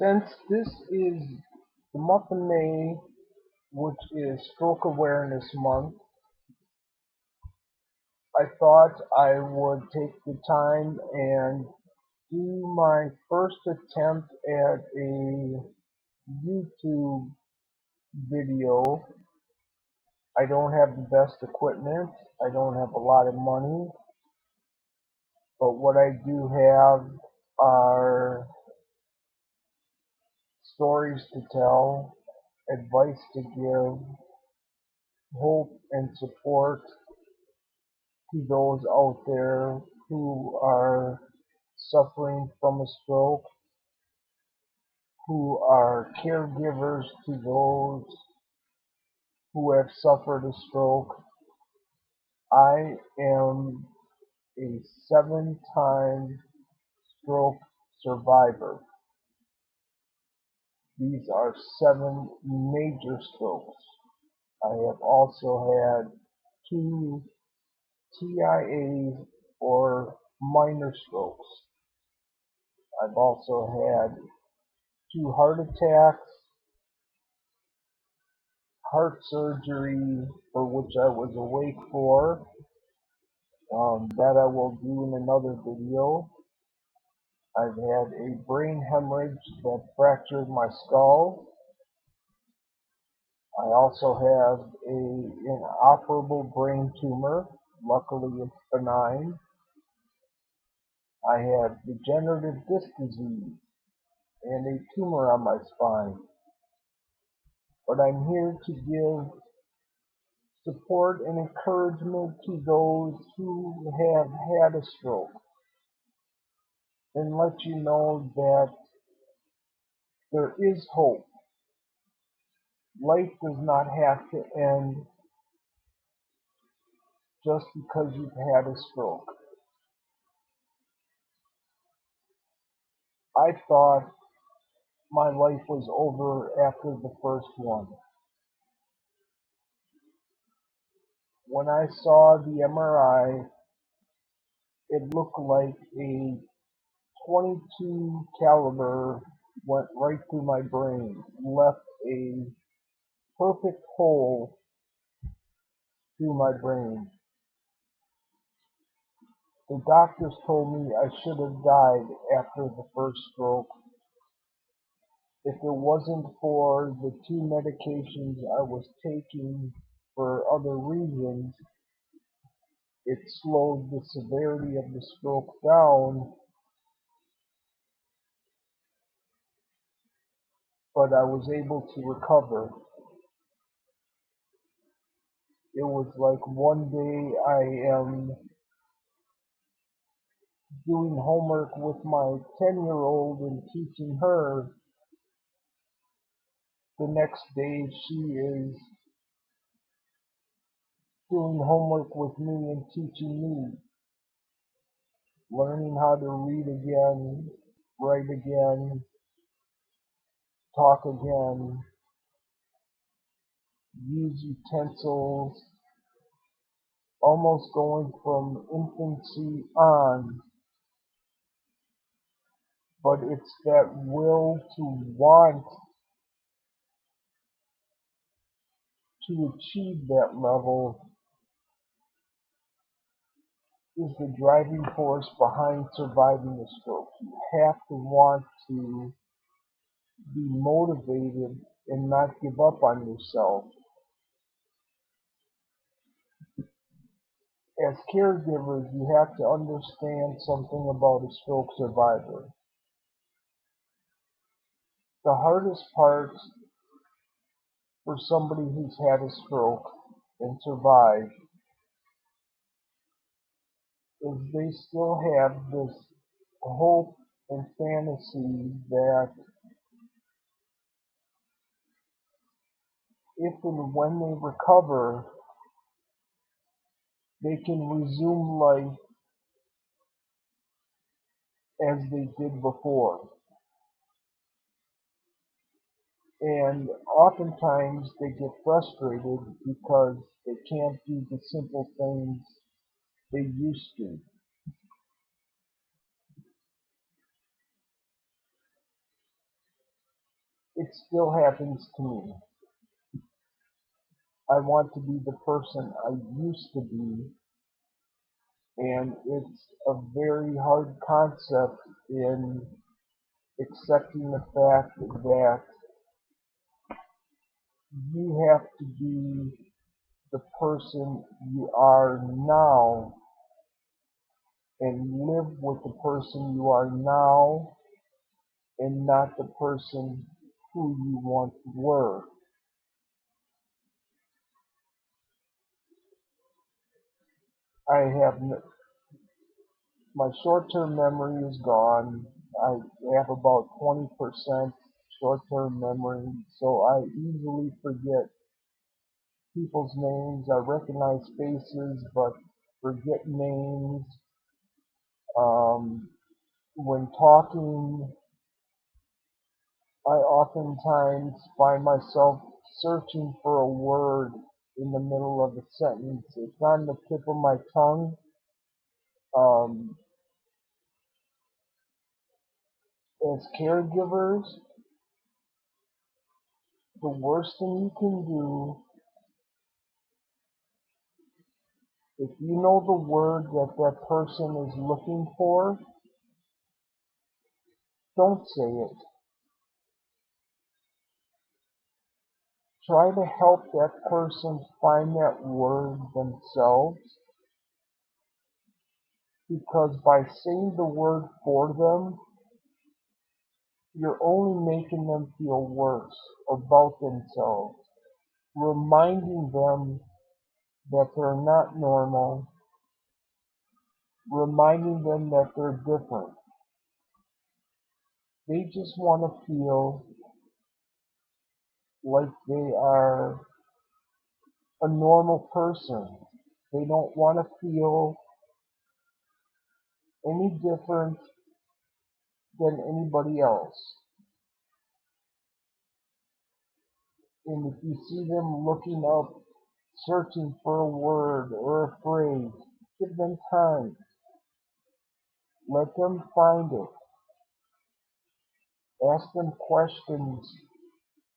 Since this is the month of May, which is Stroke Awareness Month, I thought I would take the time and do my first attempt at a YouTube video. I don't have the best equipment, I don't have a lot of money, but what I do have are stories to tell, advice to give, hope and support to those out there who are suffering from a stroke, who are caregivers to those who have suffered a stroke. I am a 7-time stroke survivor. These are 7 major strokes. I have also had 2 TIAs or minor strokes. I've also had 2 heart attacks, heart surgery for which I was awake for. That I will do in another video. I've had a brain hemorrhage that fractured my skull. I also have an inoperable brain tumor. Luckily it's benign. I have degenerative disc disease and a tumor on my spine. But I'm here to give support and encouragement to those who have had a stroke and let you know that there is hope. Life does not have to end just because you've had a stroke. I thought my life was over after the first one. When I saw the MRI, it looked like a .22 caliber went right through my brain, left a perfect hole through my brain. The doctors told me I should have died after the first stroke. If it wasn't for the 2 medications I was taking for other reasons, it slowed the severity of the stroke down, but I was able to recover. It was like one day I am doing homework with my 10-year-old and teaching her. The next day she is doing homework with me and teaching me, learning how to read again, write again, talk again, use utensils, almost going from infancy on. But it's that will to want to achieve that level is the driving force behind surviving a stroke. You have to want to be motivated and not give up on yourself. As caregivers, you have to understand something about a stroke survivor. The hardest part for somebody who's had a stroke and survived is they still have this hope and fantasy that if and when they recover, they can resume life as they did before. And oftentimes they get frustrated because they can't do the simple things they used to. it still happens to me. I want to be the person I used to be, and it's a very hard concept in accepting the fact that you have to be the person you are now and live with the person you are now and not the person who you once were. I have my short-term memory is gone. I have about 20% short-term memory, so I easily forget people's names. I recognize faces, but forget names. Um, when talking, I oftentimes find myself searching for a word in the middle of a sentence. It's on the tip of my tongue. Um, as caregivers, the worst thing you can do, if you know the word that that person is looking for, don't say it. Try to help that person find that word themselves, because by saying the word for them, you're only making them feel worse about themselves, reminding them that they're not normal, reminding them that they're different. They just want to feel like they are a normal person. They don't want to feel any different than anybody else. And if you see them looking up, searching for a word or a phrase, give them time. Let them find it. Ask them questions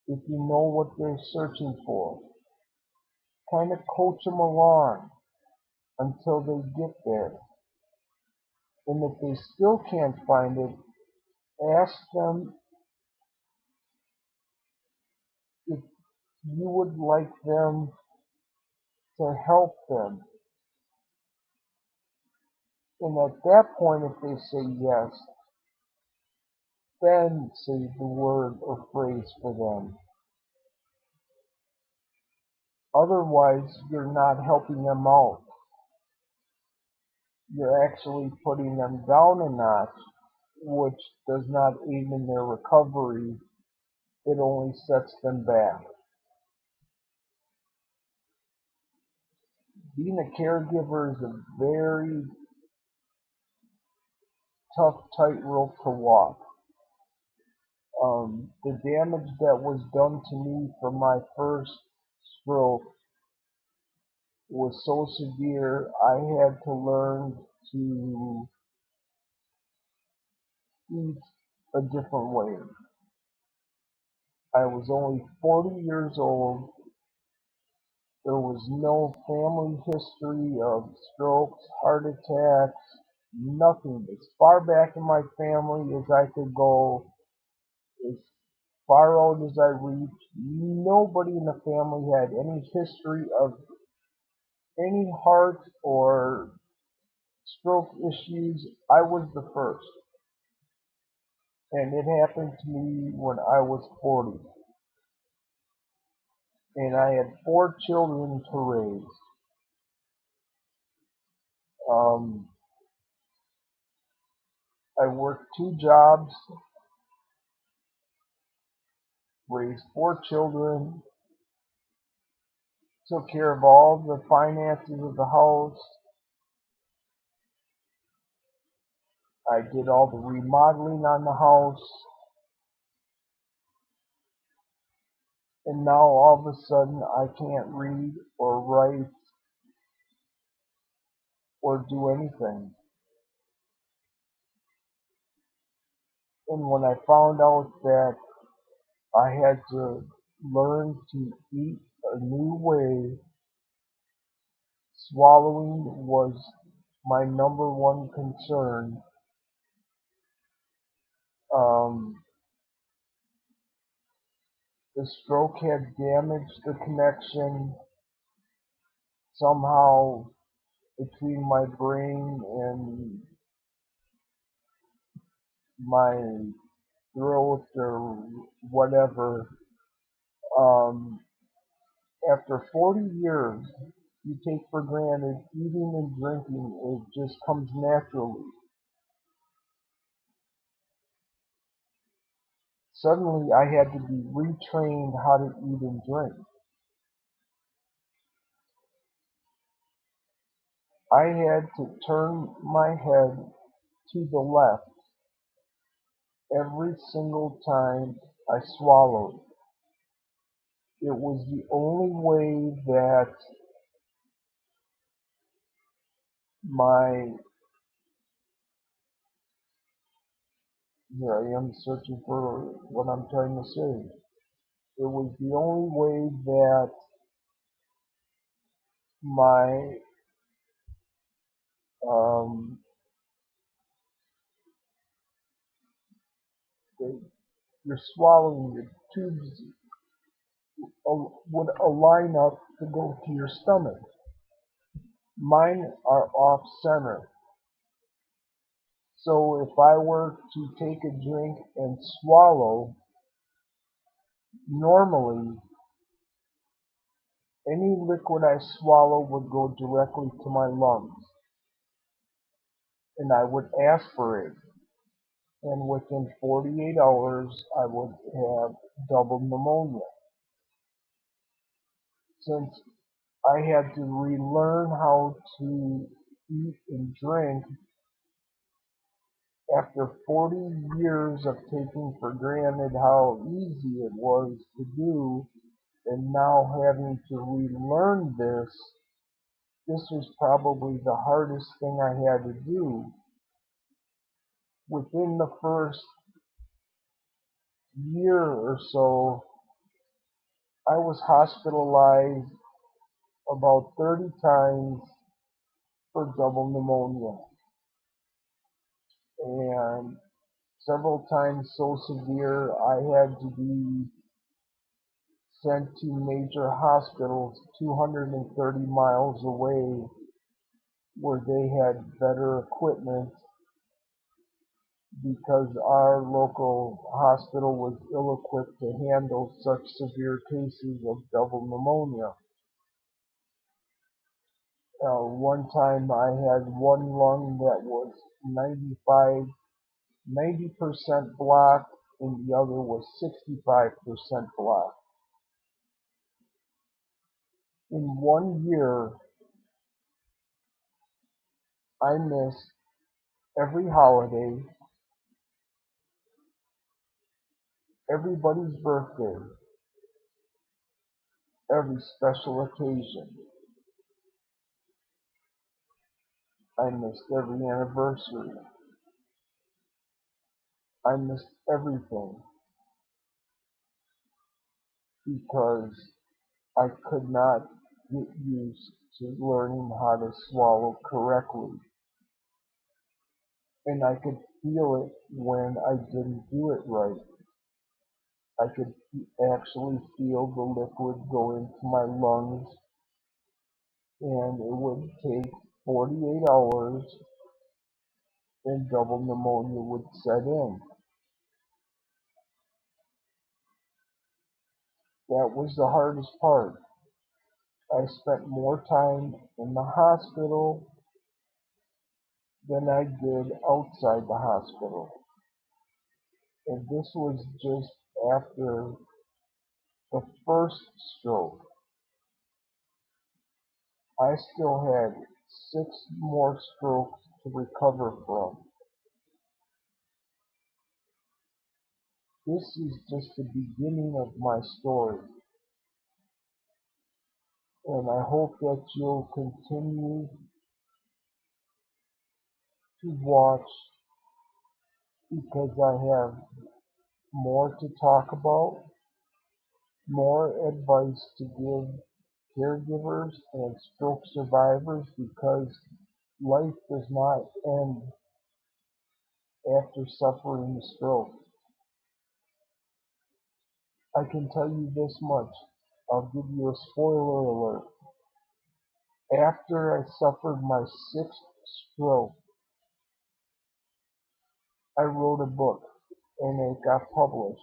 if you know what they're searching for. Kind of coach them along until they get there. And if they still can't find it, ask them if you would like them to help them. And at that point, if they say yes, then say the word or phrase for them. Otherwise, you're not helping them out. You're actually putting them down a notch, which does not aid in their recovery. It only sets them back. Being a caregiver is a very tough tightrope to walk. The damage that was done to me from my first stroke was so severe, I had to learn to eat a different way. I was only 40 years old. There was no family history of strokes, heart attacks, nothing. As far back in my family as I could go, as far out as I reached, nobody in the family had any history of any heart or stroke issues. I was the first. And it happened to me when I was 40. And I had 4 children to raise. Um, I worked 2 jobs, raised 4 children, took care of all the finances of the house. I did all the remodeling on the house. And now all of a sudden I can't read or write or do anything. And when I found out that I had to learn to eat a new way. Swallowing was my number one concern. Um, the stroke had damaged the connection somehow between my brain and my throat or whatever. Um, After 40 years, you take for granted eating and drinking. It just comes naturally. Suddenly, I had to be retrained how to eat and drink. I had to turn my head to the left every single time I swallowed. It was the only way that my, here I am searching for what I'm trying to say. It was the only way that my, um, the, you're swallowing, your tubes would align up to go to your stomach. Mine are off center. So if I were to take a drink and swallow, normally any liquid I swallow would go directly to my lungs and I would ask for it. And within 48 hours, I would have double pneumonia. Since I had to relearn how to eat and drink after 40 years of taking for granted how easy it was to do, and now having to relearn this was probably the hardest thing I had to do. Within the first year or so, I was hospitalized about 30 times for double pneumonia, and several times so severe I had to be sent to major hospitals 230 miles away where they had better equipment because our local hospital was ill-equipped to handle such severe cases of double pneumonia. One time I had one lung that was 90% blocked and the other was 65% blocked. In 1 year, I missed every holiday, everybody's birthday, every special occasion. I missed every anniversary. I missed everything because I could not get used to learning how to swallow correctly. And I could feel it when I didn't do it right. I could actually feel the liquid go into my lungs, and it would take 48 hours and double pneumonia would set in. That was the hardest part. I spent more time in the hospital than I did outside the hospital. And this was just after the first stroke. I still had 6 more strokes to recover from. This is just the beginning of my story, and I hope that you'll continue to watch because I have more to talk about. more advice to give caregivers and stroke survivors because life does not end after suffering a stroke. I can tell you this much. I'll give you a spoiler alert. After I suffered my sixth stroke, I wrote a book and it got published.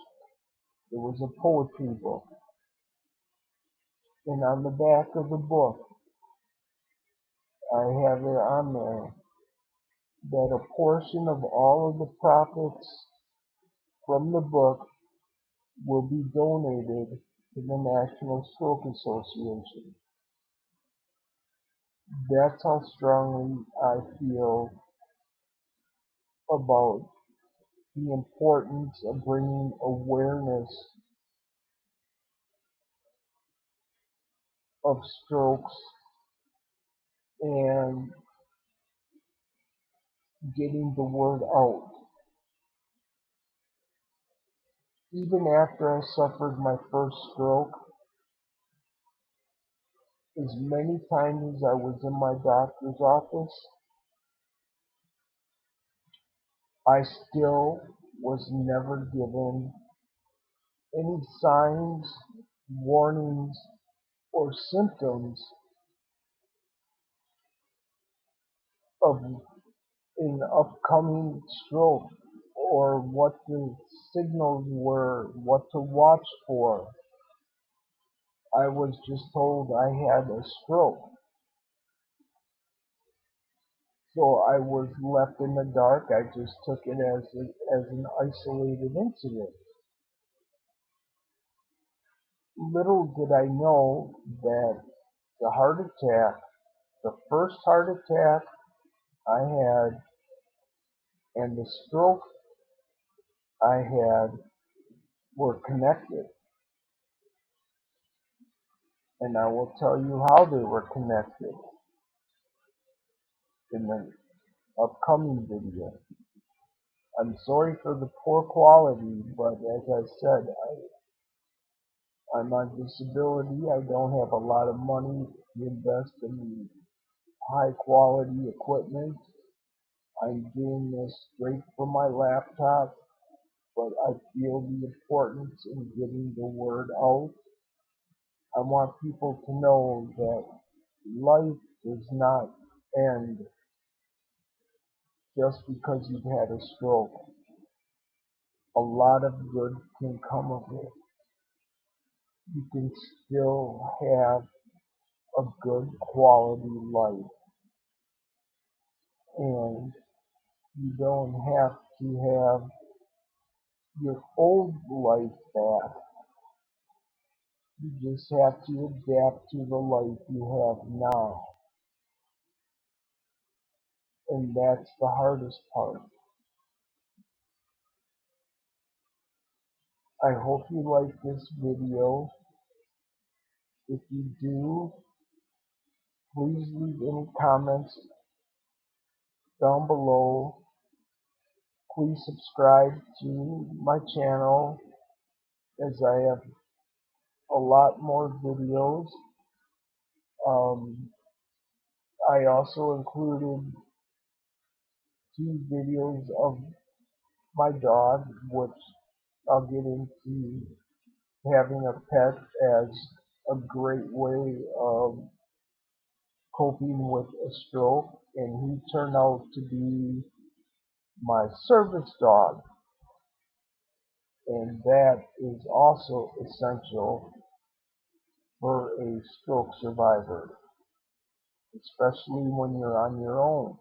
It was a poetry book. And on the back of the book, I have it on there that a portion of all of the profits from the book will be donated to the National Stroke Association. That's how strongly I feel about the importance of bringing awareness of strokes and getting the word out. Even after I suffered my first stroke, as many times as I was in my doctor's office, I still was never given any signs, warnings, or symptoms of an upcoming stroke or what the signals were, what to watch for. I was just told I had a stroke. So I was left in the dark. I just took it as an isolated incident. Little did I know that the heart attack, the first heart attack I had, and the stroke I had were connected. And I will tell you how they were connected in the upcoming video. I'm sorry for the poor quality, but as I said, I'm on disability. I don't have a lot of money to invest in high quality equipment. I'm doing this straight from my laptop, but I feel the importance in getting the word out. I want people to know that life does not end just because you've had a stroke. A lot of good can come of it. You can still have a good quality life, and you don't have to have your old life back. You just have to adapt to the life you have now. And that's the hardest part. I hope you like this video. If you do, please leave any comments down below. Please subscribe to my channel as I have a lot more videos. I also included 2 videos of my dog, which I'll get into having a pet as a great way of coping with a stroke, and he turned out to be my service dog, and that is also essential for a stroke survivor, especially when you're on your own,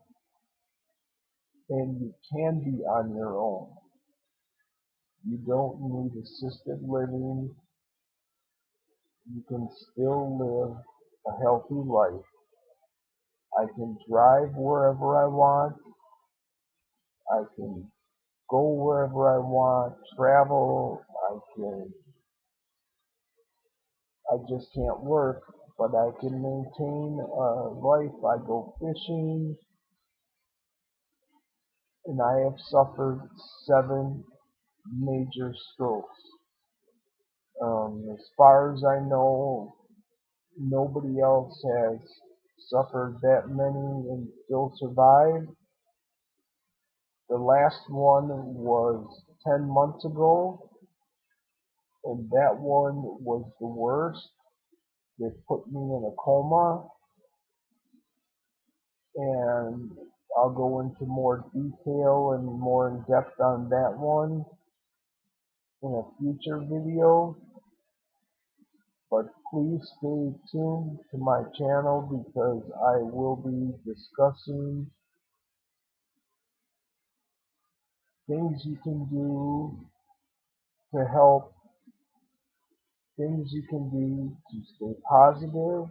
and you can be on your own. You don't need assisted living. You can still live a healthy life. I can drive wherever I want. I can go wherever I want, travel. I just can't work, but I can maintain a life. I go fishing, and I have suffered 7 major strokes. As far as I know, nobody else has suffered that many and still survived. The last one was 10 months ago, and that one was the worst. They put me in a coma, and I'll go into more detail and more in depth on that one in a future video. But please stay tuned to my channel because I will be discussing things you can do to help, things you can do to stay positive,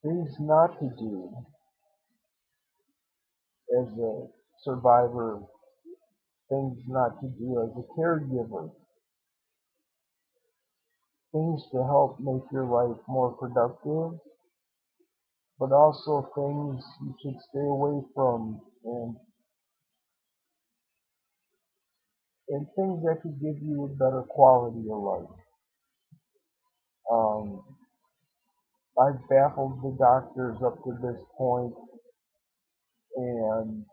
things not to do as a survivor, things not to do as a caregiver, things to help make your life more productive, but also things you should stay away from, and things that could give you a better quality of life. Um, I've baffled the doctors up to this point, and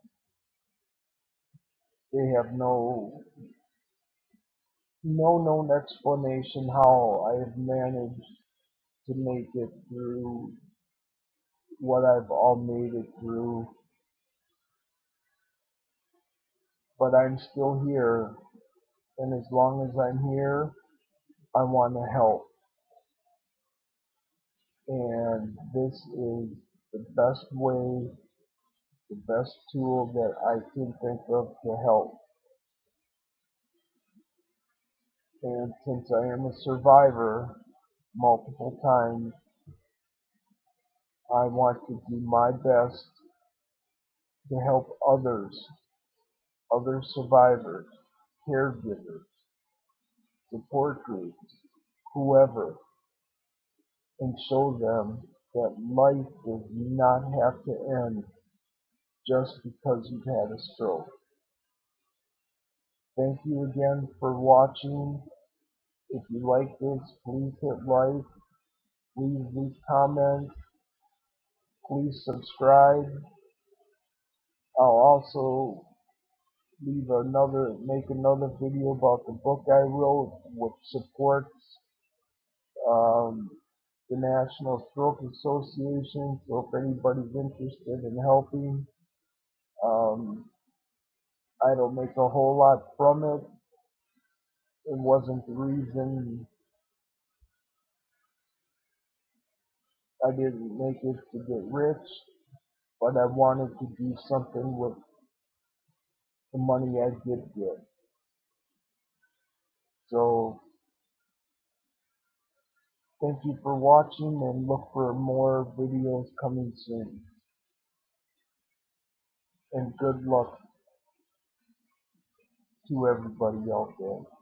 they have no known explanation how I have managed to make it through what I've all made it through. But I'm still here, and as long as I'm here, I want to help. And this is the best way, the best tool that I can think of to help. And since I am a survivor multiple times, I want to do my best to help others, other survivors, caregivers, support groups, whoever, and show them that life does not have to end just because you've had a stroke. Thank you again for watching. If you like this, please hit like, please leave comments, please subscribe. I'll also make another video about the book I wrote, which supports um, the National Stroke Association. So if anybody's interested in helping, I don't make a whole lot from it. It wasn't the reason I didn't make it to get rich, but I wanted to do something with the money I did get. So thank you for watching, and look for more videos coming soon. And good luck to everybody out there.